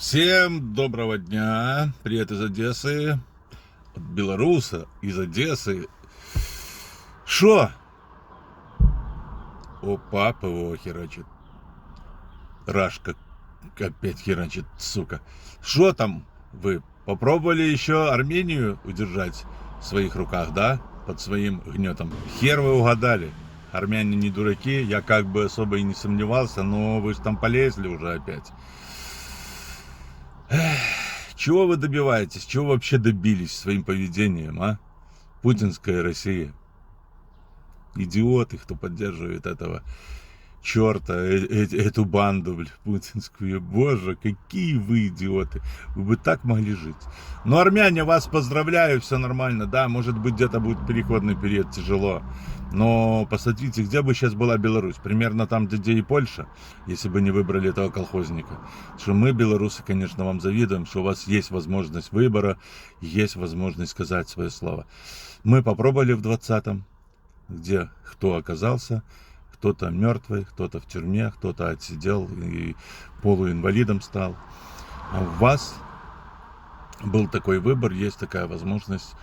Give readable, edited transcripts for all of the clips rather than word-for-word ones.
Всем доброго дня, привет из Одессы, от белоруса, из Одессы. Шо? Опа, ПВО херачит. Рашка опять херачит, сука. Шо там вы? Попробовали еще Армению удержать в своих руках, да? Под своим гнетом. Хер вы угадали. Армяне не дураки, я как бы особо и не сомневался, но вы же там полезли уже опять. Чего вы добиваетесь? Чего вообще добились своим поведением, а? Путинская Россия. Идиоты, кто поддерживает этого черта, эту банду, блядь, путинскую. Боже, какие вы идиоты. Вы бы так могли жить. Но армяне, вас поздравляю, все нормально. Да, может быть, где-то будет переходный период, тяжело. Но посмотрите, где бы сейчас была Беларусь. Примерно там, где и Польша, если бы не выбрали этого колхозника. Что мы, белорусы, конечно, вам завидуем, что у вас есть возможность выбора, есть возможность сказать свое слово. Мы попробовали в 20-м, где кто оказался. Кто-то мертвый, кто-то в тюрьме, кто-то отсидел и полуинвалидом стал. А у вас был такой выбор, есть такая возможность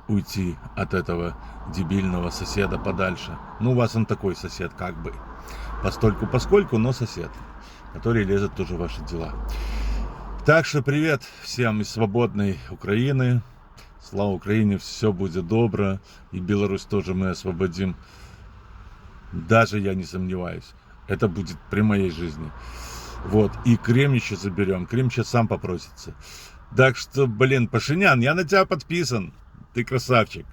уйти от этого дебильного соседа подальше. Ну, у вас он такой сосед, как бы. Постольку-поскольку, но сосед, который лезет тоже в ваши дела. Так что привет всем из свободной Украины. Слава Украине, все будет добро. И Беларусь тоже мы освободим. Даже я не сомневаюсь. Это будет при моей жизни. Вот. И Крым еще заберем. Крым сейчас сам попросится. Так что, блин, Пашинян, я на тебя подписан. Ты красавчик.